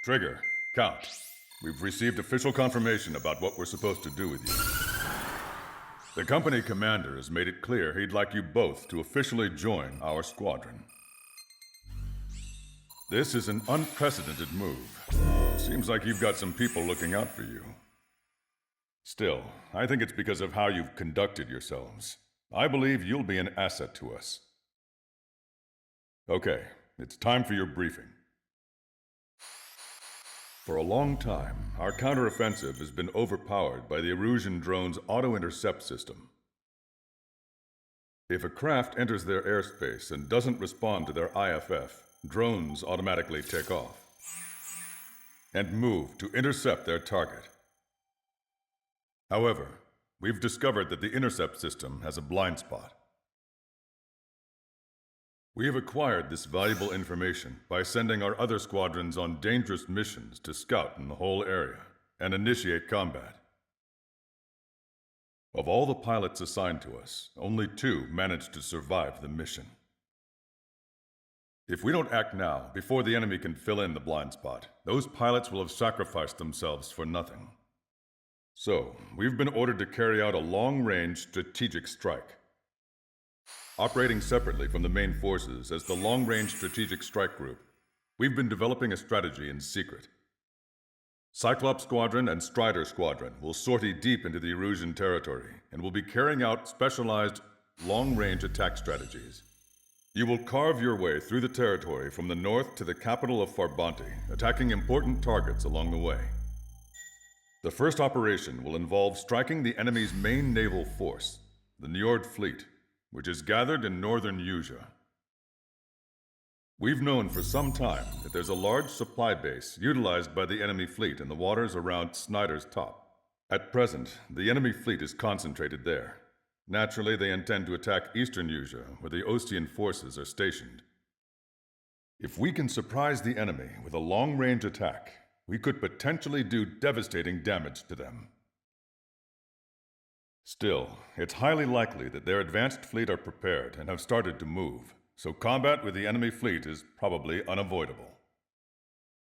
Trigger, Count. We've received official confirmation about what we're supposed to do with you. The company commander has made it clear he'd like you both to officially join our squadron. This is an unprecedented move. Seems like you've got some people looking out for you. Still, I think it's because of how you've conducted yourselves. I believe you'll be an asset to us. Okay, it's time for your briefing. For a long time, our counteroffensive has been overpowered by the Erusian drone's auto-intercept system. If a craft enters their airspace and doesn't respond to their IFF, drones automatically take off and move to intercept their target. However, we've discovered that the intercept system has a blind spot. We have acquired this valuable information by sending our other squadrons on dangerous missions to scout in the whole area and initiate combat. Of all the pilots assigned to us, only 2 managed to survive the mission. If we don't act now, before the enemy can fill in the blind spot, those pilots will have sacrificed themselves for nothing. So, we've been ordered to carry out a long-range strategic strike. Operating separately from the main forces as the Long-Range Strategic Strike Group, we've been developing a strategy in secret. Cyclops Squadron and Strider Squadron will sortie deep into the Erusian territory and will be carrying out specialized long-range attack strategies. You will carve your way through the territory from the north to the capital of Farbanti, attacking important targets along the way. The first operation will involve striking the enemy's main naval force, the Njord Fleet, which is gathered in northern Usea. We've known for some time that there's a large supply base utilized by the enemy fleet in the waters around Snyder's Top. At present, the enemy fleet is concentrated there. Naturally, they intend to attack eastern Usea, where the Ostian forces are stationed. If we can surprise the enemy with a long-range attack, we could potentially do devastating damage to them. Still, it's highly likely that their advanced fleet are prepared and have started to move, so combat with the enemy fleet is probably unavoidable.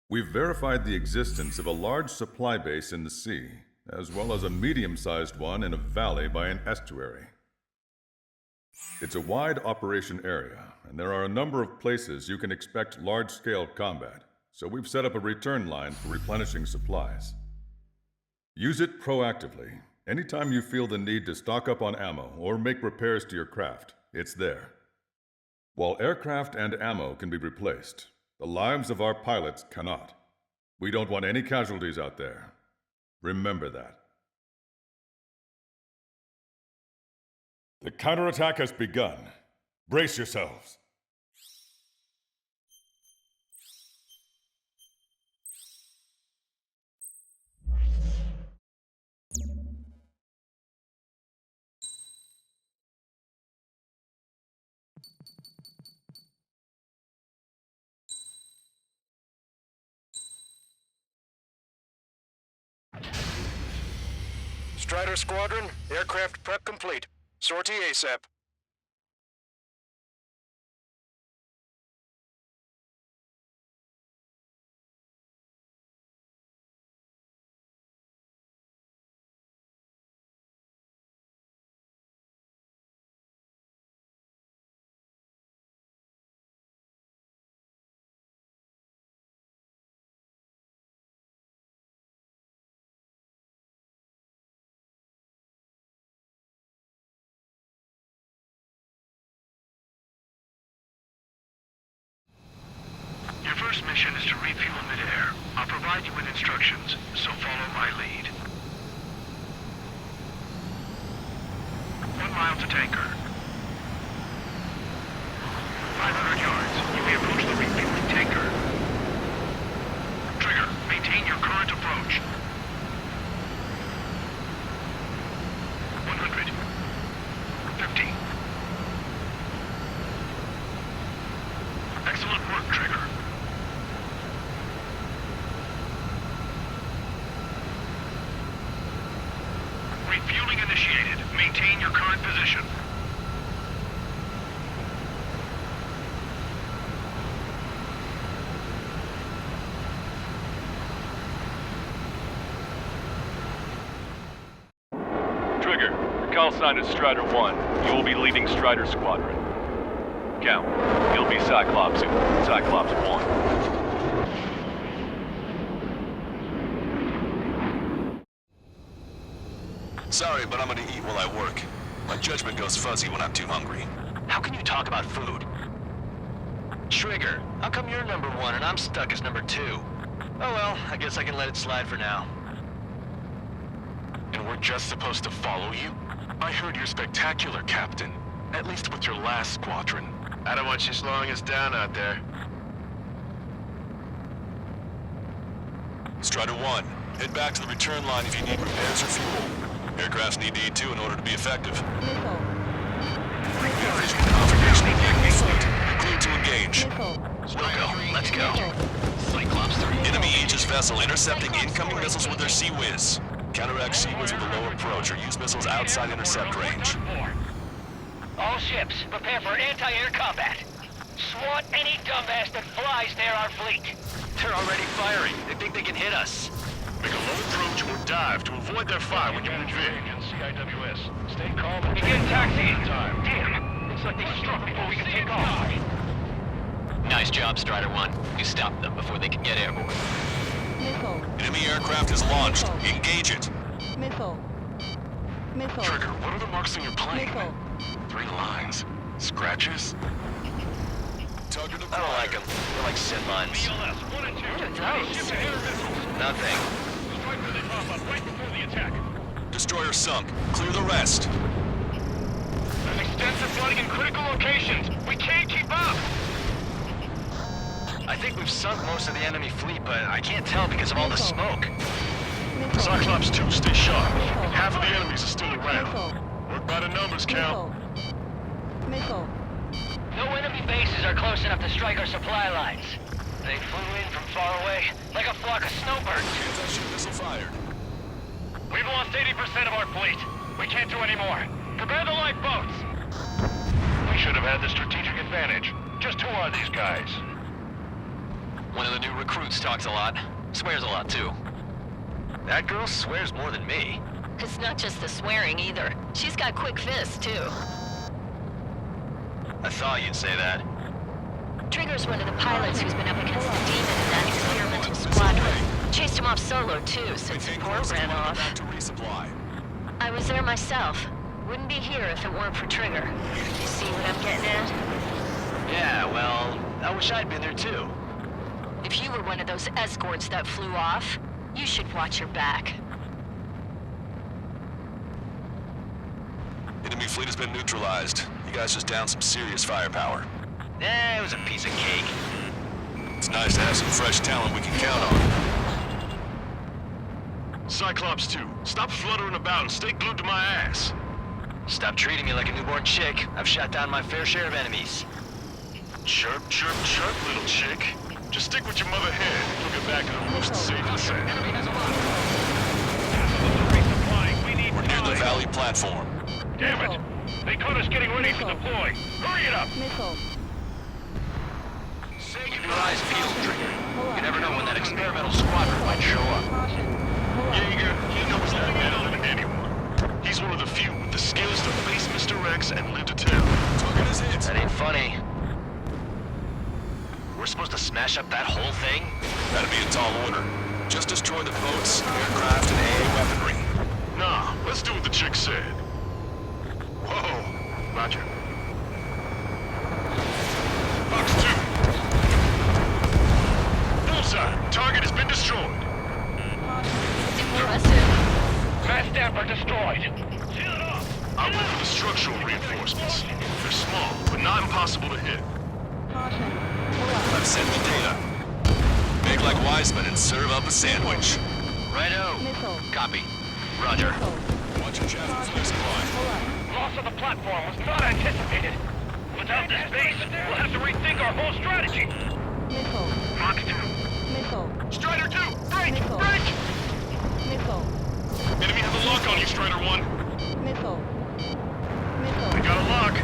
We've verified the existence of a large supply base in the sea, as well as a medium-sized one in a valley by an estuary. It's a wide operation area, and there are a number of places you can expect large-scale combat, so we've set up a return line for replenishing supplies. Use it proactively. Anytime you feel the need to stock up on ammo or make repairs to your craft, it's there. While aircraft and ammo can be replaced, the lives of our pilots cannot. We don't want any casualties out there. Remember that. The counterattack has begun. Brace yourselves. Strider Squadron, aircraft prep complete. Sortie ASAP. Your first mission is to refuel midair. I'll provide you with instructions, so follow my lead. 1 mile to tanker. 500 yards. You may approach the refueling tanker. Trigger, maintain your current approach. 100. 50. Excellent work, Trigger. Refueling initiated. Maintain your current position. call sign is Strider 1. You will be leading Strider Squadron. Count. You'll be Cyclops 2. Cyclops 1. Sorry, but I'm gonna eat while I work. My judgment goes fuzzy when I'm too hungry. How can you talk about food? Trigger, how come you're number 1 and I'm stuck as number 2? Oh well, I guess I can let it slide for now. And we're just supposed to follow you? I heard you're spectacular, Captain. At least with your last squadron. I don't want you slowing us down out there. Strider 1, head back to the return line if you need repairs or fuel. Aircrafts need to eat too in order to be effective. Visual confirmation of the enemy fleet. Clear to engage. We'll go. Let's go. Cyclops 3. Enemy Aegis vessel intercepting incoming missiles with their Sea Whiz. Counteract Sea Whiz with a low approach or use missiles outside intercept range. All ships, prepare for anti-air combat. SWAT any dumbass that flies near our fleet. They're already firing. They think they can hit us. Make a low approach or dive to avoid their fire when you move in. CIWS. Stay calm and Begin taxiing. time. Damn, looks like they struck before we can take off. Nice job, Strider 1. You stopped them before they could get airborne. Missile. Enemy aircraft is launched. Engage it. Missile. Missile. Trigger, what are the marks on your plane? Missile. 3 lines. Scratches? Target I don't like them. They're like sin mines. BLS 1 and 2. Ship to air missiles. Nothing. Strike when they pop up right before the attack. Destroyer sunk. Clear the rest. There's extensive flooding in critical locations. We can't keep up. I think we've sunk most of the enemy fleet, but I can't tell because of all the smoke. Missile. Cyclops 2, stay sharp. Missile. Half of the enemies are still Missile. around. Work by the numbers, Cal. Missile. No enemy bases are close enough to strike our supply lines. They flew in from far away, like a flock of snowbirds. Anti-ship missile fired. We've lost 80% of our fleet. We can't do any more. Prepare the lifeboats. We should have had the strategic advantage. Just who are these guys? One of the new recruits talks a lot. Swears a lot, too. That girl swears more than me. It's not just the swearing either. She's got quick fists, too. I thought you'd say that. Trigger's one of the pilots who's been up against the demon in that experimental squadron. Chased him off solo, too, since the port ran off. Back to resupply. I was there myself. Wouldn't be here if it weren't for Trigger. You see what I'm getting at? Yeah, well, I wish I'd been there, too. If you were one of those escorts that flew off, you should watch your back. Enemy fleet has been neutralized. You guys just downed some serious firepower. Eh, it was a piece of cake. It's nice to have some fresh talent we can count on. Cyclops 2, stop fluttering about and stay glued to my ass. Stop treating me like a newborn chick. I've shot down my fair share of enemies. Chirp, chirp, chirp, little chick. Just stick with your mother head and you'll get back to the roost safe and sound. Resupplying. We need We're near the time. Valley platform. Damn it. They caught us getting ready to deploy. Hurry it up. Missile. Keep your eyes peeled, Trigger. You never know when that experimental squadron might show up. Caution. Pull up. Jaeger, he knows that better than anyone. He's one of the few with the skills to face Mr. X and live to tell. Target is hit. That ain't funny. We're supposed to smash up that whole thing? That'd be a tall order. Just destroy the boats, aircraft, and AA weaponry. Nah, let's do what the chick said. Whoa, Roger. Fox 2. Bullseye, target has been destroyed. Impressive. Mass damper destroyed. Seal it off. I'll go for the structural reinforcements. They're small, but not impossible to hit. Caution. Pull up. I've sent the data. Make like Wiseman and serve up a sandwich. Righto. Missile. Copy. Roger. Missile. Watch your chaff for supply. Pull up. Loss of the platform was not anticipated. Without this base, we'll have to rethink our whole strategy. Missile. Fox 2. Missile. Strider 2, break! Missile. Break! Missile. Enemy has a lock on you, Strider 1. Missile. They Missile. got a lock.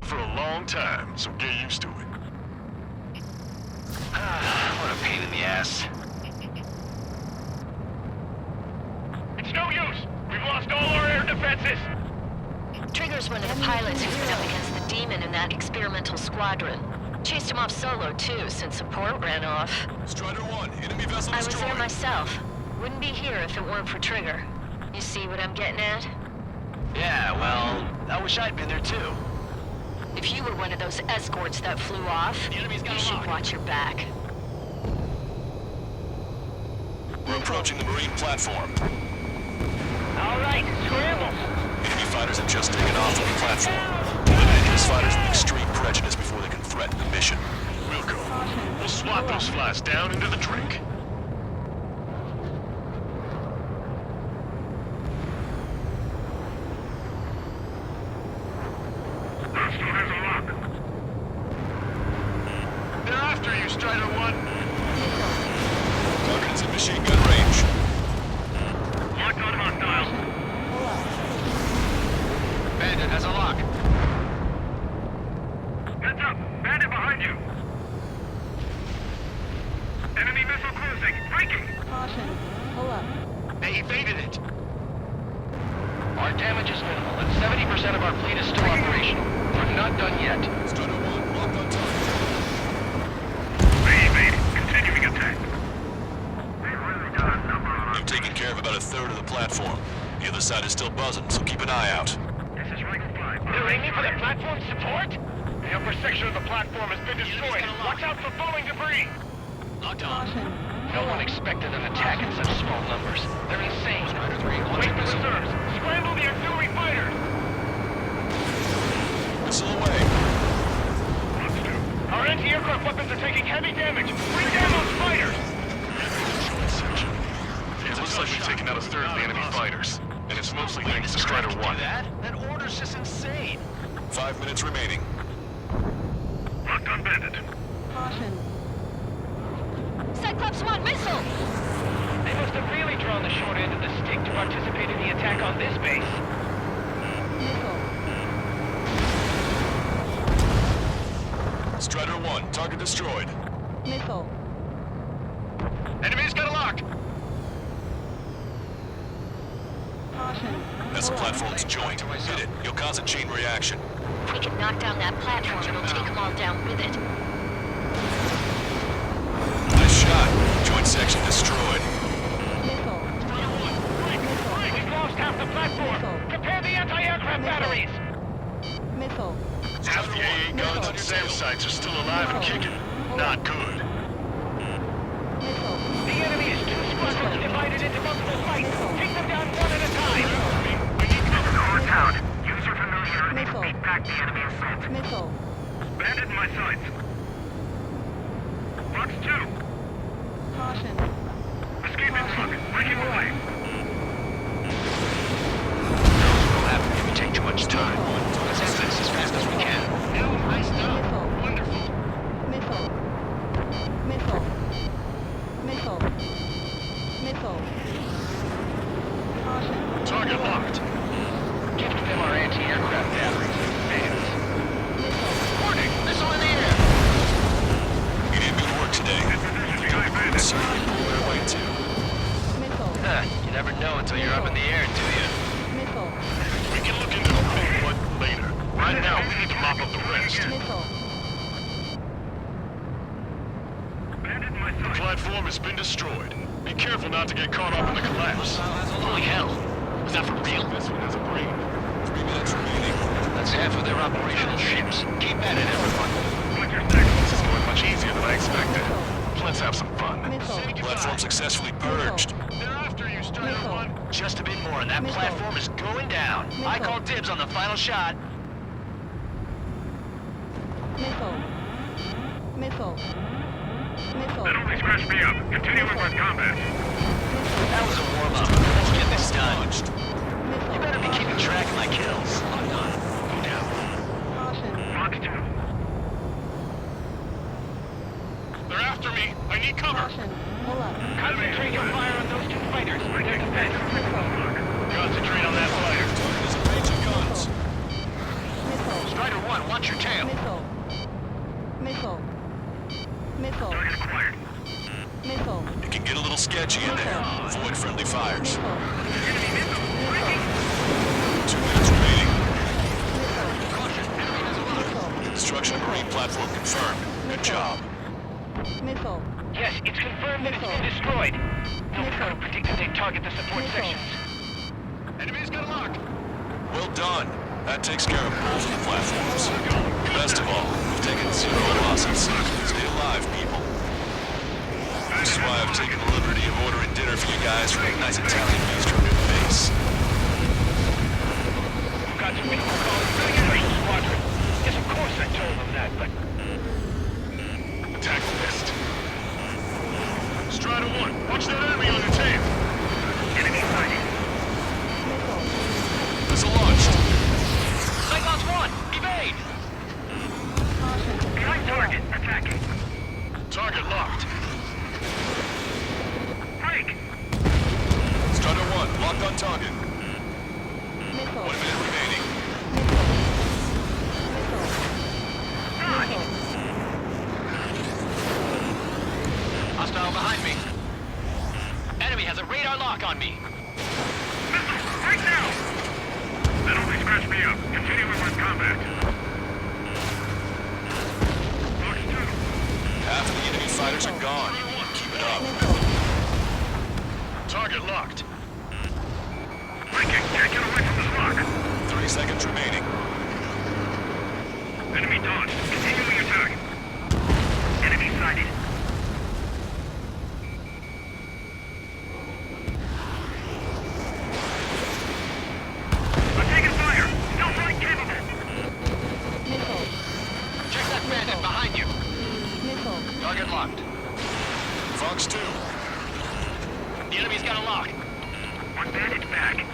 For a long time, so get used to it. What a pain in the ass. It's no use! We've lost all our air defenses! Trigger's one of the pilots who's been up against the Demon in that experimental squadron. Chased him off solo, too, since support ran off. Strider 1, enemy vessel I was destroyed. there myself. Wouldn't be here if it weren't for Trigger. You see what I'm getting at? Yeah, well, I wish I'd been there too. If you were one of those escorts that flew off, you should watch your back. We're approaching the Marine platform. All right, scramble! Enemy fighters have just taken off from the platform. Eliminate these fighters with extreme prejudice before they can threaten the mission. We'll go. We'll swat those flies down into the drink. They're after you, Strider 1. Target is in machine gun range. Locked on hostile. Bandit has a lock. Heads up! Bandit behind you! Enemy missile cruising! Breaking! Caution. Pull up. They evaded it. Our damage is minimal, and 70% of our fleet is still operational. We're not done yet. Strider 1, locked on target. They evaded. Continuing attack. You've taken care of about a third of the platform. The other side is still buzzing, so keep an eye out. This is Rifle 5. They're aiming for the platform support? The upper section of the platform has been destroyed. Watch out for falling debris! Locked on. Caution. No one expected an attack in such small numbers. They're insane. Strider 3, Wait launching for missile. reserves! Scramble the auxiliary fighters! Missile away. Our anti-aircraft weapons are taking heavy damage! Bring down those fighters! It looks like we've taken out a third of the enemy fighters. And it's mostly thanks to Strider 1. That order's just insane. 5 minutes remaining. Locked on Bandit. Caution. Cyclops 1, missile! They must have really drawn the short end of the stick to participate in the attack on this base. Missile. Strider 1, target destroyed. Missile. Enemy's got a lock! Caution. Vessel Pull up. platform's joint. Hit it. You'll cause a chain reaction. If we can knock down that platform, it'll take them all down with it. Nice shot. Joint section destroyed. Missile. We've lost half the platform! Prepare the anti-aircraft batteries! Missile. Half the AA guns and SAM sites are still alive and kicking. Not good. Missile. The enemy is two squadrons divided into multiple fights! Take them down one at a time! We need to move to town. Use your familiarity to beat back the enemy assault. Missile. Bandit in my sights. Box 2. Caution. Escape lock. Breaking away. We'll have if we take too much time. Let's end this as fast as we can. Nice stuff. Missile. Wonderful. Missile. Missile. Missile. Missile. Caution. Target locked. Give them our anti-aircraft batteries. Fans. Missile. Warning! Missile in the air! You did good work today. Sir, where away to? Missile. You never know until you're up in the air, do you? Missile. We can look into the big what later. Right now, we need to mop up the rest. Missile. Bandit in my The sights. platform has been destroyed. Be careful not to get caught up in the collapse. Holy hell! Was that for real? This one has a brain. 3 minutes remaining. That's half of their operational ships. Keep at it, everyone. Watch your six. This is going much easier than I expected. Let's have some fun. Missile. Platform successfully purged. They're after you, Strider Missile. 1. Just a bit more and that Missile. platform is going down. I Missile. call dibs on the final shot. Missile. Missile. Missile. That only scratched me up. Continuing with combat. That was a warm-up. Let's get this done. Missile. You better be keeping track of my kills. I'm done. Go down. Caution. Box 2. They're after me. I need cover. Caution. Pull up. Concentrate your fire on those two fighters. They're defense. Concentrate on that fighter. Target is in range of guns. Missile. Strider 1, watch your tail. Missile. Missile. Missile. Target acquired. Good job. Missile. Yes, it's confirmed that it's been destroyed. Nobody predicted they'd target the support Missile. sections. Enemy's got a lock. Well done. That takes care of both the platforms. Best of all, we've taken 0 losses. Stay alive, people. This is why I've taken the liberty of ordering dinner for you guys from a nice Italian bistro near the base. We've got some people calling for the United Squadron. Yes, of course I told them that, but... Attack missed. Strider 1, watch that enemy on your tail. Enemy sighting. Missile. Missile launched. Cyclops 1, evade! Caution. Behind target, attacking. Target locked. Break! Strider 1, locked on target. Missile. 1 minute remaining. Missile. Hostile behind me. Enemy has a radar lock on me. Missile, right now! That only scratched me up. Continuing with combat. Box 2. Half of the enemy fighters are gone. Keep it up. Target locked. Breaking, can't get away from this lock. 3 seconds remaining. Enemy dodged. Continuing attack. Enemy sighted. I'm taking fire. Still flight capable. Missile. Check that bandit behind you. Missile. Target locked. Fox 2. The enemy's got a lock. One bandit back.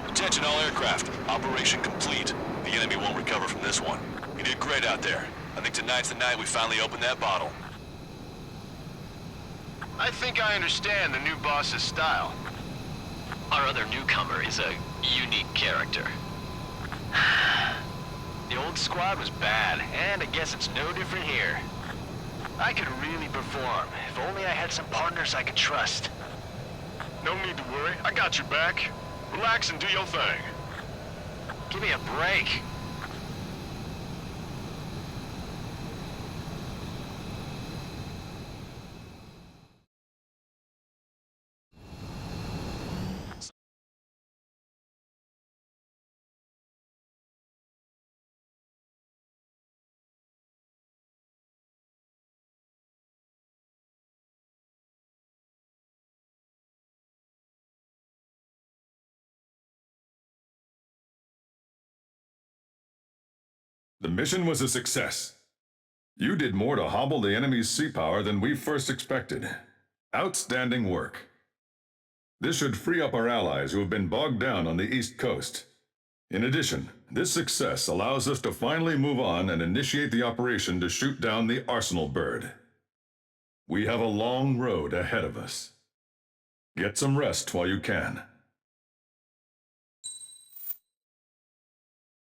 Attention all aircraft. Operation complete. The enemy won't recover from this one. You did great out there. I think tonight's the night we finally open that bottle. I think I understand the new boss's style. Our other newcomer is a unique character. The old squad was bad, and I guess it's no different here. I could really perform, if only I had some partners I could trust. No need to worry. I got your back. Relax and do your thing. Give me a break. The mission was a success. You did more to hobble the enemy's sea power than we first expected. Outstanding work. This should free up our allies who have been bogged down on the East Coast. In addition, this success allows us to finally move on and initiate the operation to shoot down the Arsenal bird. We have a long road ahead of us. Get some rest while you can.